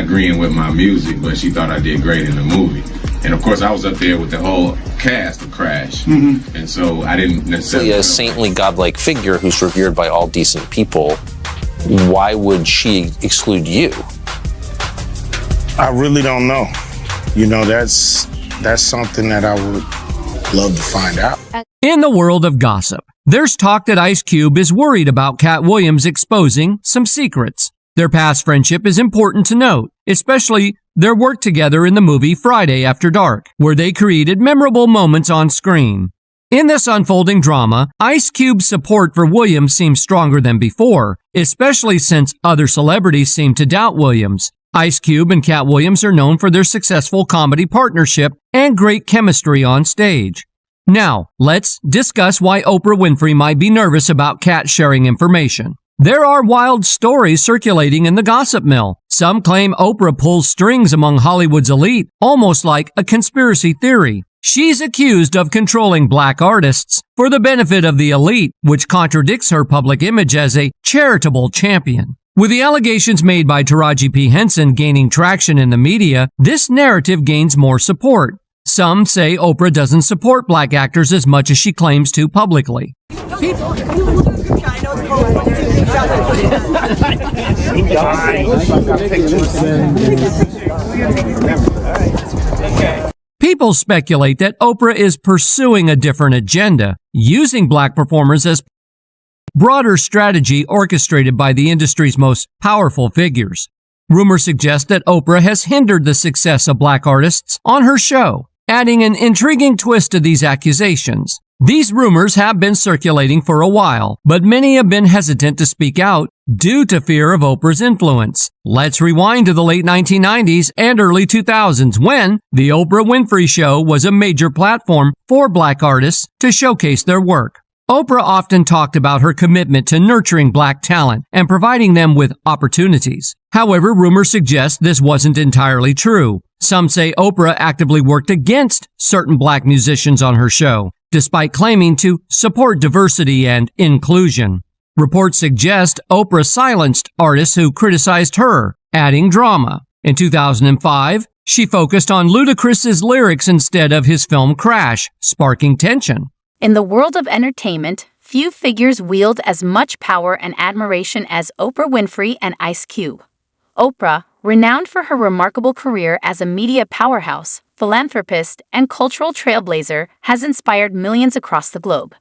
agreeing with my music, but she thought I did great in the movie. And of course, I was up there with the whole cast of Crash, and so I didn't necessarily. A saintly, godlike figure who's revered by all decent people. Why would she exclude you? I really don't know. You know, that's something that I would love to find out. In the world of gossip, there's talk that Ice Cube is worried about Katt Williams exposing some secrets. Their past friendship is important to note, especially their work together in the movie Friday After Dark, where they created memorable moments on screen. In this unfolding drama, Ice Cube's support for Williams seems stronger than before, especially since other celebrities seem to doubt Williams. Ice Cube and Katt Williams are known for their successful comedy partnership and great chemistry on stage. Now, let's discuss why Oprah Winfrey might be nervous about Katt sharing information. There are wild stories circulating in the gossip mill. Some claim Oprah pulls strings among Hollywood's elite, almost like a conspiracy theory. She's accused of controlling black artists for the benefit of the elite, which contradicts her public image as a charitable champion. With the allegations made by Taraji P. Henson gaining traction in the media, this narrative gains more support. Some say Oprah doesn't support black actors as much as she claims to publicly. People speculate that Oprah is pursuing a different agenda, using black performers as broader strategy orchestrated by the industry's most powerful figures. Rumors suggest that Oprah has hindered the success of black artists on her show, adding an intriguing twist to these accusations. These rumors have been circulating for a while, but many have been hesitant to speak out due to fear of Oprah's influence. Let's rewind to the late 1990s and early 2000s when The Oprah Winfrey Show was a major platform for black artists to showcase their work. Oprah often talked about her commitment to nurturing black talent and providing them with opportunities. However, rumors suggest this wasn't entirely true. Some say Oprah actively worked against certain black musicians on her show, despite claiming to support diversity and inclusion. Reports suggest Oprah silenced artists who criticized her, adding drama. In 2005, she focused on Ludacris's lyrics instead of his film Crash, sparking tension. In the world of entertainment, few figures wield as much power and admiration as Oprah Winfrey and Ice Cube. Oprah, renowned for her remarkable career as a media powerhouse, philanthropist, and cultural trailblazer, has inspired millions across the globe.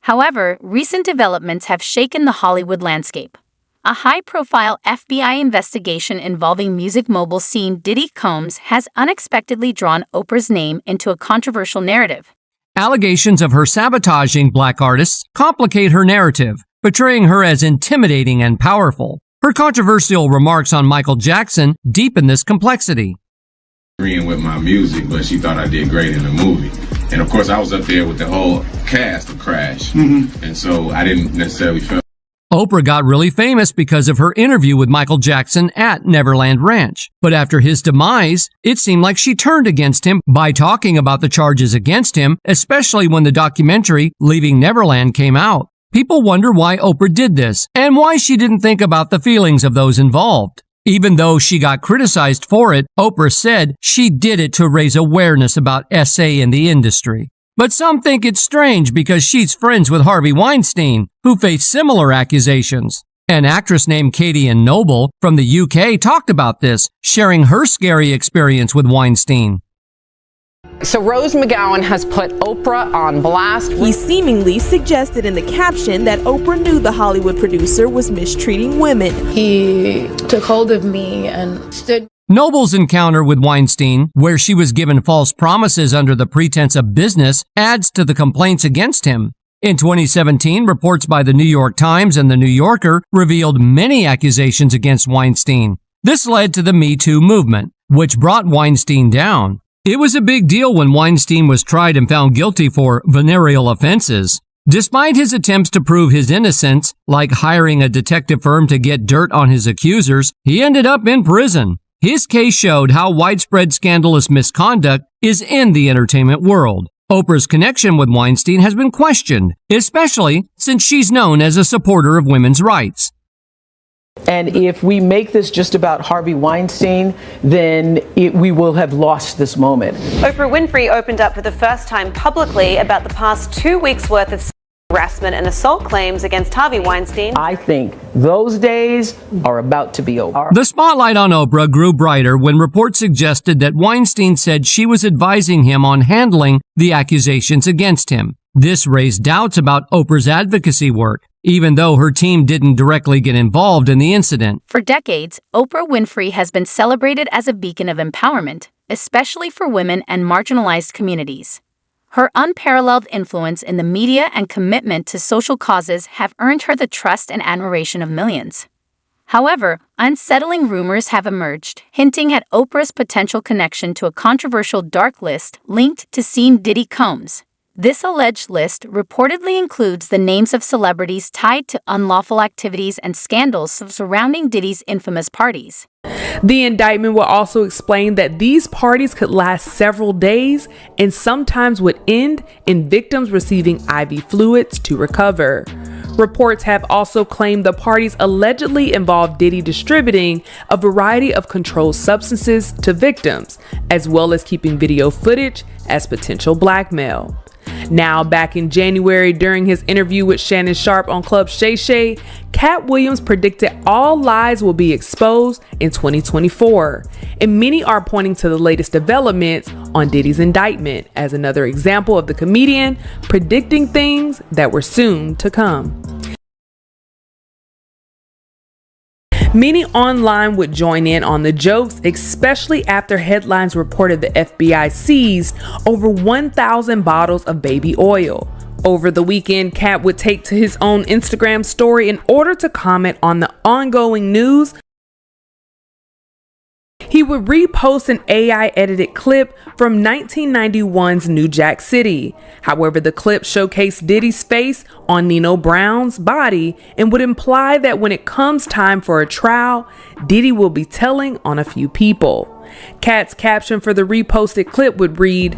However, recent developments have shaken the Hollywood landscape. A high-profile FBI investigation involving music mogul Sean Diddy Combs has unexpectedly drawn Oprah's name into a controversial narrative. Allegations of her sabotaging black artists complicate her narrative, portraying her as intimidating and powerful. Her controversial remarks on Michael Jackson deepen this complexity. Agreeing with my music, but she thought I did great in the movie. And of course, I was up there with the whole cast of Crash, and so I didn't necessarily feel. Oprah got really famous because of her interview with Michael Jackson at Neverland Ranch. But after his demise, it seemed like she turned against him by talking about the charges against him, especially when the documentary Leaving Neverland came out. People wonder why Oprah did this and why she didn't think about the feelings of those involved. Even though she got criticized for it, Oprah said she did it to raise awareness about SA in the industry. But some think it's strange because she's friends with Harvey Weinstein, who faced similar accusations. An actress named Katie Noble from the UK talked about this, sharing her scary experience with Weinstein. So Rose McGowan has put Oprah on blast. He seemingly suggested in the caption that Oprah knew the Hollywood producer was mistreating women. He took hold of me and stood. Noble's encounter with Weinstein, where she was given false promises under the pretense of business, adds to the complaints against him. In 2017, reports by the New York Times and the New Yorker revealed many accusations against Weinstein. This led to the Me Too movement, which brought Weinstein down. It was a big deal when Weinstein was tried and found guilty for venereal offenses. Despite his attempts to prove his innocence, like hiring a detective firm to get dirt on his accusers, he ended up in prison. His case showed how widespread scandalous misconduct is in the entertainment world. Oprah's connection with Weinstein has been questioned, especially since she's known as a supporter of women's rights. And if we make this just about Harvey Weinstein, then we will have lost this moment. Oprah Winfrey opened up for the first time publicly about the past 2 weeks' worth of harassment and assault claims against Harvey Weinstein. I think those days are about to be over. The spotlight on Oprah grew brighter when reports suggested that Weinstein said she was advising him on handling the accusations against him. This raised doubts about Oprah's advocacy work, even though her team didn't directly get involved in the incident. For decades, Oprah Winfrey has been celebrated as a beacon of empowerment, especially for women and marginalized communities. Her unparalleled influence in the media and commitment to social causes have earned her the trust and admiration of millions. However, unsettling rumors have emerged, hinting at Oprah's potential connection to a controversial dark list linked to scene Diddy Combs. This alleged list reportedly includes the names of celebrities tied to unlawful activities and scandals surrounding Diddy's infamous parties. The indictment will also explain that these parties could last several days and sometimes would end in victims receiving IV fluids to recover. Reports have also claimed the parties allegedly involved Diddy distributing a variety of controlled substances to victims, as well as keeping video footage as potential blackmail. Now, back in January, during his interview with Shannon Sharpe on Club Shay Shay, Katt Williams predicted all lies will be exposed in 2024. And many are pointing to the latest developments on Diddy's indictment as another example of the comedian predicting things that were soon to come. Many online would join in on the jokes, especially after headlines reported the FBI seized over 1,000 bottles of baby oil. Over the weekend, Katt would take to his own Instagram story in order to comment on the ongoing news. He would repost an AI-edited clip from 1991's New Jack City. However, the clip showcased Diddy's face on Nino Brown's body and would imply that when it comes time for a trial, Diddy will be telling on a few people. Katt's caption for the reposted clip would read,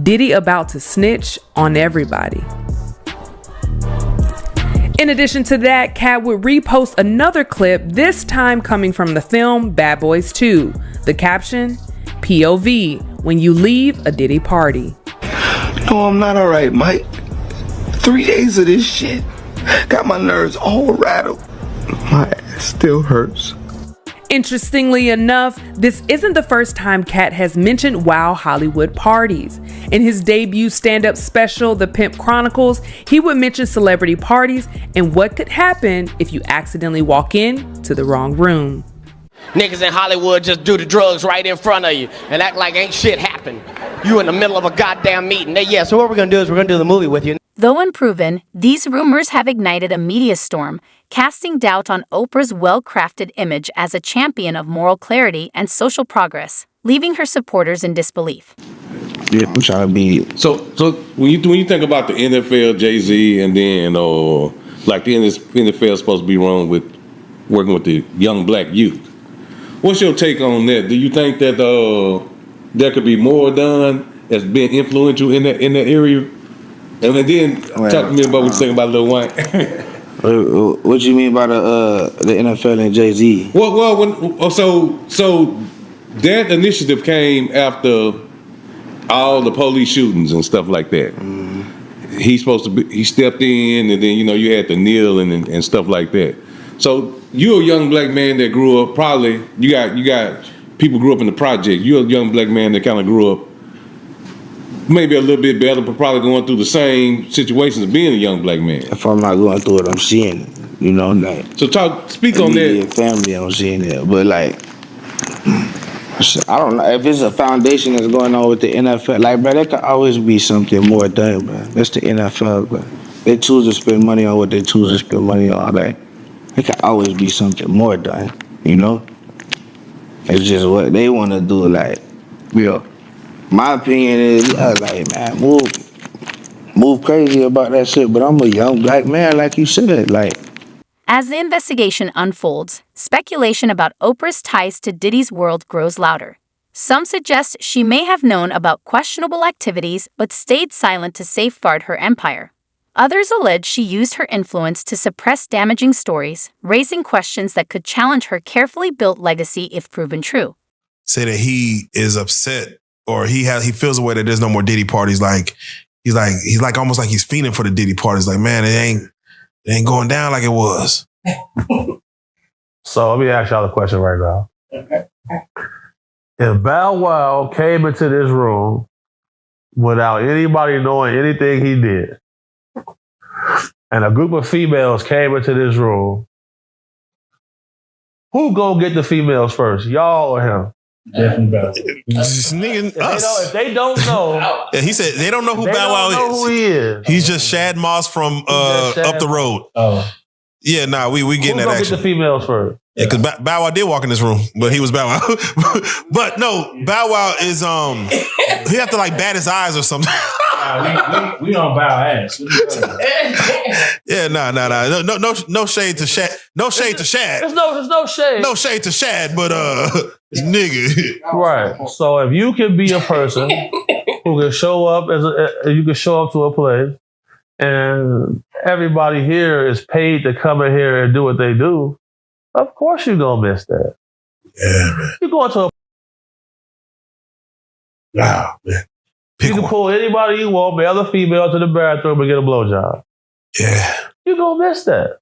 "Diddy about to snitch on everybody." In addition to that, Katt would repost another clip, this time coming from the film Bad Boys 2. The caption, "POV, when you leave a Diddy party." No, I'm not alright, Mike. 3 days of this shit got my nerves all rattled. My ass still hurts. Interestingly enough, this isn't the first time Katt has mentioned Wow Hollywood parties. In his debut stand-up special, The Pimp Chronicles, he would mention celebrity parties and what could happen if you accidentally walk in to the wrong room. Niggas in Hollywood just do the drugs right in front of you and act like ain't shit happened. You in the middle of a goddamn meeting. So what we're gonna do is we're gonna do the movie with you. Though unproven, these rumors have ignited a media storm, casting doubt on Oprah's well-crafted image as a champion of moral clarity and social progress, leaving her supporters in disbelief. Yeah, I'm trying to be. So when you think about the NFL, Jay-Z, and then like the NFL is supposed to be wrong with working with the young black youth. What's your take on that? Do you think that there could be more done as being influential in that area? And then talk to me about what you think about Lil Wayne. What you mean by the NFL and Jay-Z? So that initiative came after all the police shootings and stuff like that. Mm-hmm. He stepped in, and then you had to kneel and stuff like that. So you're a young black man that grew up. Probably you got people grew up in the project. You're a young black man that kind of grew up maybe a little bit better, but probably going through the same situations of being a young black man. If I'm not going through it, I'm seeing it. Like. So speak on that. Family, I'm seeing it, but like, I don't know if it's a foundation that's going on with the NFL. Like, bro, there could always be something more done, bro. That's the NFL, bro. They choose to spend money on what they choose to spend money on. Like, there could always be something more done. It's just what they want to do. Like, my opinion is, like, man, move crazy about that shit. But I'm a young black man, like you said, like. As the investigation unfolds, speculation about Oprah's ties to Diddy's world grows louder. Some suggest she may have known about questionable activities but stayed silent to safeguard her empire. Others allege she used her influence to suppress damaging stories, raising questions that could challenge her carefully built legacy if proven true. Say that he is upset or he feels a way that there's no more Diddy parties. He's like almost like he's fiending for the Diddy parties. Like, man, it ain't going down like it was. So let me ask y'all a question right now. If Bow Wow came into this room without anybody knowing anything he did, and a group of females came into this room, who go get the females first, y'all or him? Definitely Bow Wow. If they don't know, yeah, he said they don't know who Bow Wow know is. who he is. He's just Shad Moss from up the road. Oh. Yeah, nah, we getting Who that gonna action. get the females first? Yeah, because Bow Wow did walk in this room, but he was Bow Wow. But no, Bow Wow is he have to like bat his eyes or something. We on Bow ass. Yeah, nah. No shade to Shad. No shade to Shad. There's no shade. No shade to Shad, but nigga. Right. So if you can be a person who can show up you can show up to a place, and everybody here is paid to come in here and do what they do, of course you're gonna miss that. Yeah, man. You're going to Wow, man. You can pull anybody you want, male or female, to the bathroom and get a blowjob. Yeah. You're gonna miss that.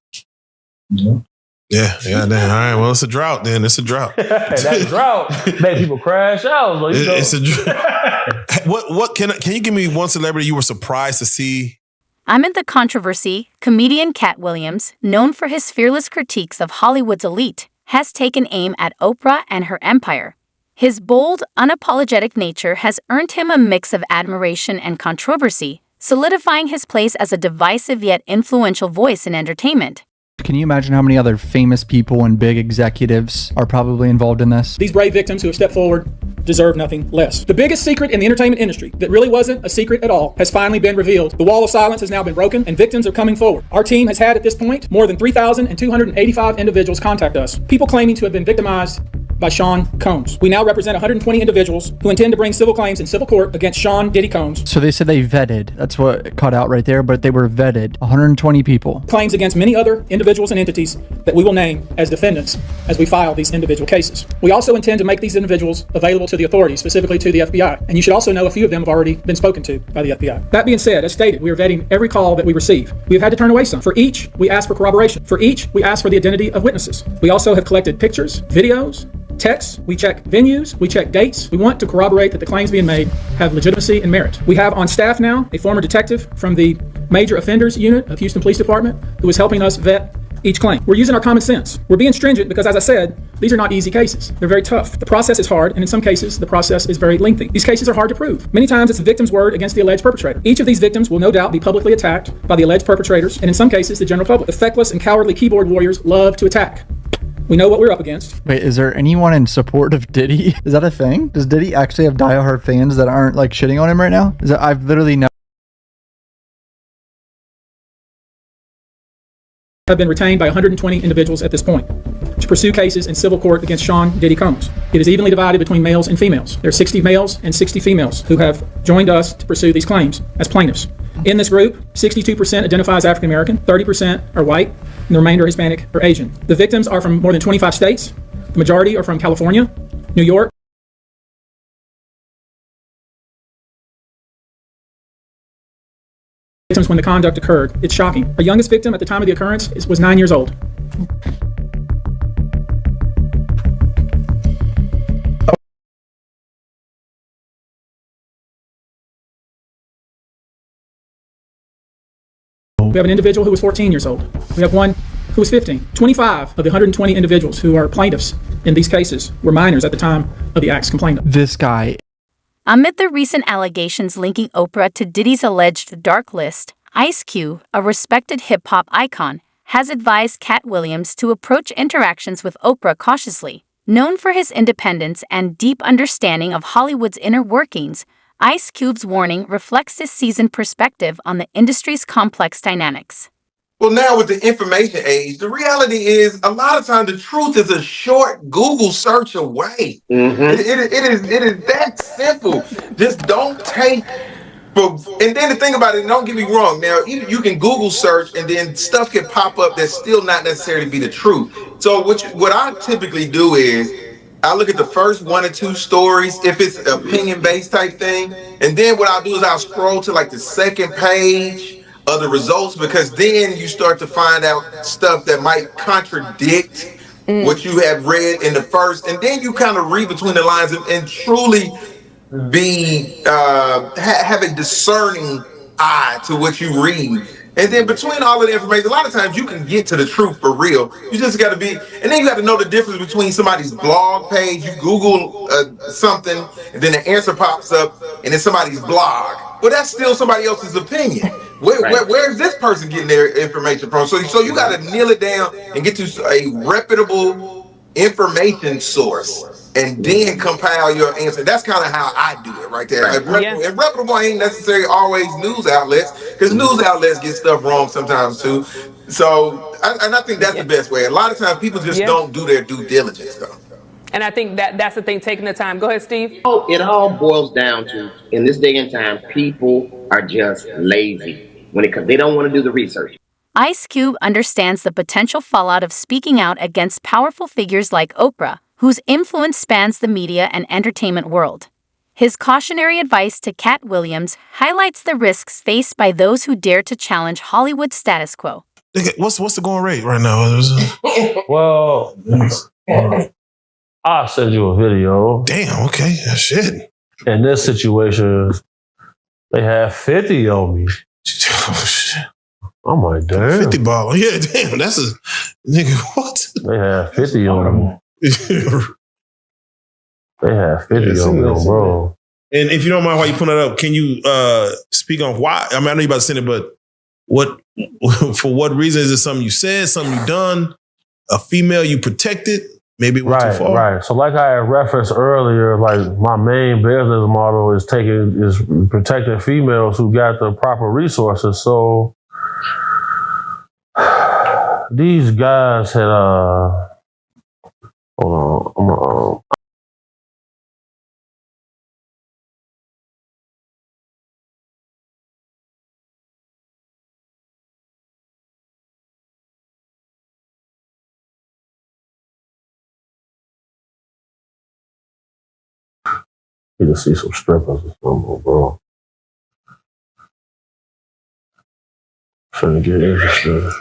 Yeah, damn. All right, well, it's a drought then. It's a drought. That drought made people crash out. So It's a drought. What can you give me one celebrity you were surprised to see? Amid the controversy, comedian Katt Williams, known for his fearless critiques of Hollywood's elite, has taken aim at Oprah and her empire. His bold, unapologetic nature has earned him a mix of admiration and controversy, solidifying his place as a divisive yet influential voice in entertainment. Can you imagine how many other famous people and big executives are probably involved in this? These brave victims who have stepped forward deserve nothing less. The biggest secret in the entertainment industry that really wasn't a secret at all has finally been revealed. The wall of silence has now been broken and victims are coming forward. Our team has had at this point more than 3,285 individuals contact us, people claiming to have been victimized by Sean Combs. We now represent 120 individuals who intend to bring civil claims in civil court against Sean Diddy Combs. So they said they vetted. That's what cut out right there, but they were vetted. 120 people. Claims against many other individuals and entities that we will name as defendants as we file these individual cases. We also intend to make these individuals available to the authorities, specifically to the FBI. And you should also know a few of them have already been spoken to by the FBI. That being said, as stated, we are vetting every call that we receive. We have had to turn away some. For each, we ask for corroboration. For each, we ask for the identity of witnesses. We also have collected pictures, videos, texts, we check venues, we check dates. We want to corroborate that the claims being made have legitimacy and merit. We have on staff now a former detective from the Major Offenders Unit of Houston Police Department who is helping us vet each claim. We're using our common sense. We're being stringent because, as I said, these are not easy cases. They're very tough. The process is hard, and in some cases, the process is very lengthy. These cases are hard to prove. Many times, it's the victim's word against the alleged perpetrator. Each of these victims will no doubt be publicly attacked by the alleged perpetrators, and in some cases, the general public. The feckless and cowardly keyboard warriors love to attack. We know what we're up against. Wait, is there anyone in support of Diddy? Is that a thing? Does Diddy actually have diehard fans that aren't like shitting on him right now? I've literally never. Have been retained by 120 individuals at this point to pursue cases in civil court against Sean Diddy Combs. It is evenly divided between males and females. There are 60 males and 60 females who have joined us to pursue these claims as plaintiffs. In this group, 62% identify as African American, 30% are white, and the remainder Hispanic or Asian. The victims are from more than 25 states. The majority are from California, New York, victims when the conduct occurred. It's shocking. Our youngest victim at the time of the occurrence was 9 years old. We have an individual who was 14 years old. We have one who was 15. 25 of the 120 individuals who are plaintiffs in these cases were minors at the time of the acts complained of. This guy. Amid the recent allegations linking Oprah to Diddy's alleged dark list, Ice Cube, a respected hip-hop icon, has advised Katt Williams to approach interactions with Oprah cautiously. Known for his independence and deep understanding of Hollywood's inner workings, Ice Cube's warning reflects his seasoned perspective on the industry's complex dynamics. Well, now with the information age, the reality is a lot of times the truth is a short Google search away. It is that simple. Just don't take And then the thing about it, don't get me wrong. Now you can Google search, and then stuff can pop up that's still not necessarily be the truth. So what I typically do is I look at the first 1 or 2 stories if it's opinion based type thing, and then what I'll do is I'll scroll to like the second page of the results, because then you start to find out stuff that might contradict what you have read in the first, and then you kind of read between the lines and truly be have a discerning eye to what you read. And then between all of the information, a lot of times you can get to the truth for real. You just got to be, and then you got to know the difference between somebody's blog page. You Google something, and then the answer pops up, and it's somebody's blog. Well, that's still somebody else's opinion. Where's this person getting their information from? So you got to nail it down and get to a reputable information source, and then compile your answer. That's kind of how I do it right there. And reputable ain't necessarily always news outlets, because news outlets get stuff wrong sometimes too. So, I think that's the best way. A lot of times people just don't do their due diligence though. And I think that's the thing, taking the time. Go ahead, Steve. It all boils down to, in this day and time, people are just lazy when it comes. They don't want to do the research. Ice Cube understands the potential fallout of speaking out against powerful figures like Oprah, whose influence spans the media and entertainment world. His cautionary advice to Katt Williams highlights the risks faced by those who dare to challenge Hollywood's status quo. What's the going rate right now? Well, I'll send you a video. Damn, okay. Shit. In this situation, they have 50 on me. I'm like, damn. 50 ball. Yeah, damn. That's a nigga. What? They have 50 on me. They have 50 on me, bro. And if you don't mind, while you put it up, can you speak on why? I mean, I know you about to send it, but for what reason? Is it something you said, something you done, a female you protected? Maybe it went too far. Right. So like I referenced earlier, like my main business model is protecting females who got the proper resources. So these guys had hold on, you can see some strippers or something, bro. Trying to get interested.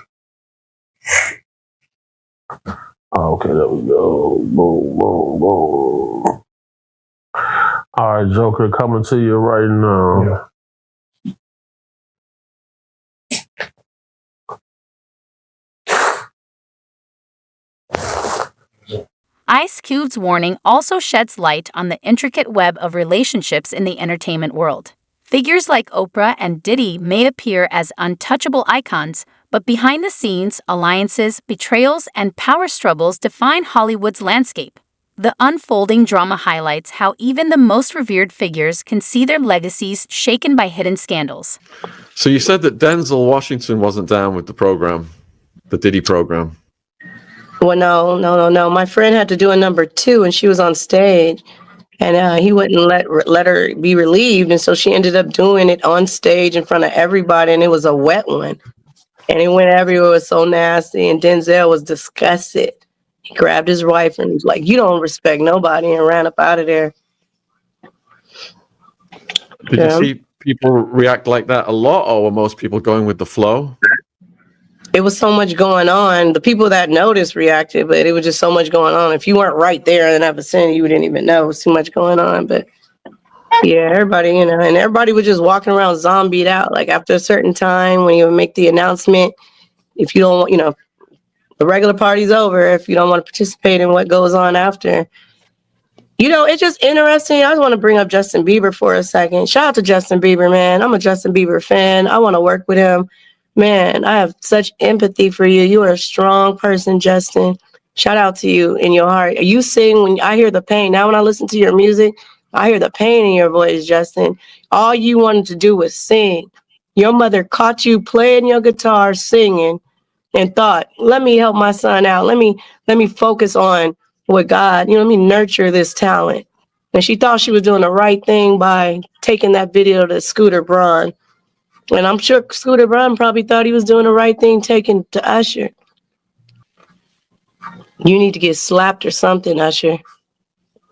Oh, okay, there we go. Boom, boom, boom. All right, Joker, coming to you right now. Ice Cube's warning also sheds light on the intricate web of relationships in the entertainment world. Figures like Oprah and Diddy may appear as untouchable icons, but behind the scenes, alliances, betrayals, and power struggles define Hollywood's landscape. The unfolding drama highlights how even the most revered figures can see their legacies shaken by hidden scandals. So you said that Denzel Washington wasn't down with the program, the Diddy program. Well, no. My friend had to do a number 2, and she was on stage, and he wouldn't let her be relieved, and so she ended up doing it on stage in front of everybody, and it was a wet one, and it went everywhere. It was so nasty, and Denzel was disgusted. He grabbed his wife and was like, "You don't respect nobody," and ran up out of there. Did you see people react like that a lot, or were most people going with the flow? It was so much going on. The people that noticed reacted, but it was just so much going on. If you weren't right there in that vicinity, you didn't even know. It was too much going on. But yeah, everybody, and everybody was just walking around zombied out. Like after a certain time, when you would make the announcement, if you don't want, the regular party's over, if you don't want to participate in what goes on after. It's just interesting. I just want to bring up Justin Bieber for a second. Shout out to Justin Bieber, man. I'm a Justin Bieber fan. I want to work with him. Man, I have such empathy for you. You are a strong person, Justin. Shout out to you in your heart. You sing when I hear the pain. Now when I listen to your music, I hear the pain in your voice, Justin. All you wanted to do was sing. Your mother caught you playing your guitar, singing, and thought, let me help my son out. Let me focus on what God, let me nurture this talent. And she thought she was doing the right thing by taking that video to Scooter Braun. And I'm sure Scooter Braun probably thought he was doing the right thing taking to Usher. You need to get slapped or something, Usher.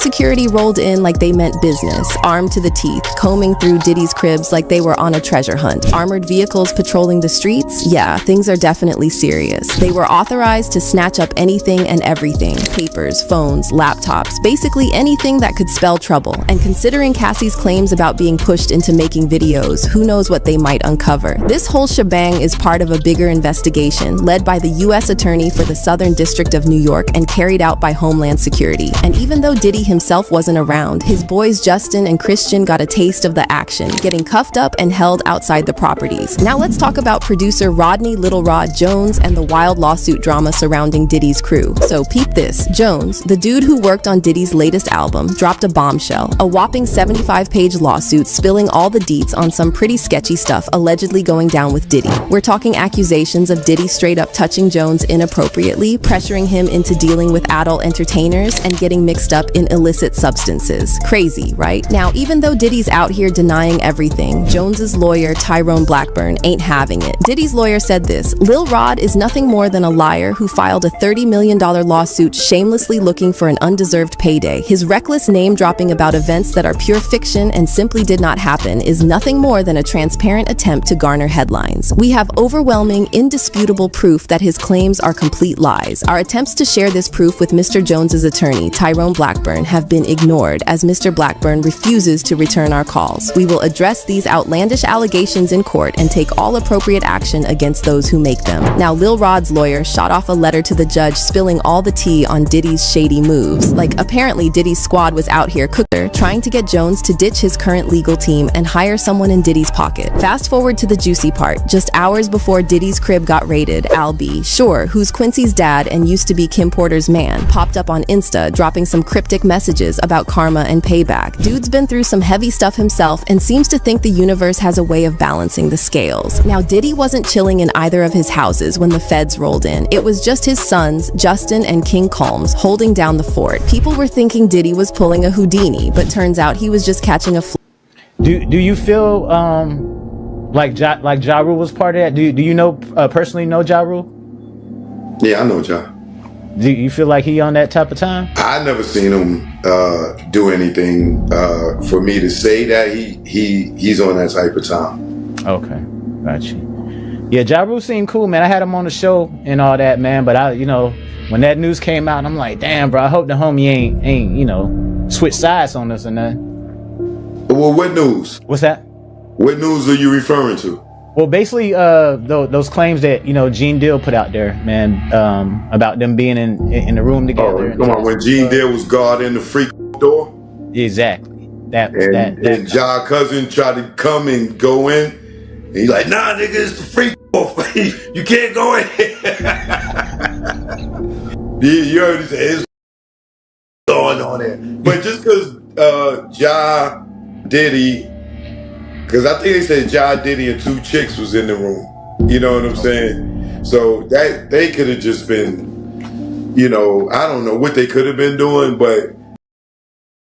Security rolled in like they meant business, armed to the teeth, combing through Diddy's cribs like they were on a treasure hunt. Armored vehicles patrolling the streets? Yeah, things are definitely serious. They were authorized to snatch up anything and everything. Papers, phones, laptops, basically anything that could spell trouble. And considering Cassie's claims about being pushed into making videos, who knows what they might uncover. This whole shebang is part of a bigger investigation led by the U.S. Attorney for the Southern District of New York and carried out by Homeland Security. And even though Diddy himself wasn't around, his boys Justin and Christian got a taste of the action, getting cuffed up and held outside the properties. Now let's talk about producer Rodney Little Rod Jones and the wild lawsuit drama surrounding Diddy's crew. So peep this. Jones, the dude who worked on Diddy's latest album, dropped a bombshell, a whopping 75-page lawsuit spilling all the deets on some pretty sketchy stuff allegedly going down with Diddy. We're talking accusations of Diddy straight up touching Jones inappropriately, pressuring him into dealing with adult entertainers, and getting mixed up in illicit substances. Crazy, right? Now, even though Diddy's out here denying everything, Jones's lawyer, Tyrone Blackburn, ain't having it. Diddy's lawyer said this: Lil Rod is nothing more than a liar who filed a $30 million lawsuit shamelessly looking for an undeserved payday. His reckless name dropping about events that are pure fiction and simply did not happen is nothing more than a transparent attempt to garner headlines. We have overwhelming, indisputable proof that his claims are complete lies. Our attempts to share this proof with Mr. Jones's attorney, Tyrone Blackburn, have been ignored as Mr. Blackburn refuses to return our calls. We will address these outlandish allegations in court and take all appropriate action against those who make them. Now, Lil Rod's lawyer shot off a letter to the judge spilling all the tea on Diddy's shady moves. Like, apparently Diddy's squad was out here trying to get Jones to ditch his current legal team and hire someone in Diddy's pocket. Fast forward to the juicy part. Just hours before Diddy's crib got raided, Al B, sure, who's Quincy's dad and used to be Kim Porter's man, popped up on Insta dropping some cryptic messages about karma and payback. Dude's been through some heavy stuff himself and seems to think the universe has a way of balancing the scales. Now, Diddy wasn't chilling in either of his houses when the feds rolled in. It was just his sons, Justin and King Combs, holding down the fort. People were thinking Diddy was pulling a Houdini, but turns out he was just catching a Do you feel like Ja Rule was part of that? Do you know personally know Ja Rule? Yeah, I know Ja. Do you feel like he on that type of time? I never seen him do anything for me to say that he's on that type of time. Okay, got you. Yeah, Ja Rule seemed cool, man. I had him on the show and all that, man. But when that news came out, I'm like, damn, bro. I hope the homie ain't switch sides on us or nothing. Well, what news? What's that? What news are you referring to? Well, basically, those claims that Gene Deal put out there, man, about them being in the room together. Oh, come on, when Gene Deal was guarding the freak door. Exactly. And Ja cousin tried to come and go in, and he's like, "Nah, nigga, it's the freak door. You can't go in." You heard it say it's going on there, but just because Ja Diddy. Because I think they said Ja Diddy and two chicks was in the room. You know what I'm saying? So that they could have just been, I don't know what they could have been doing, but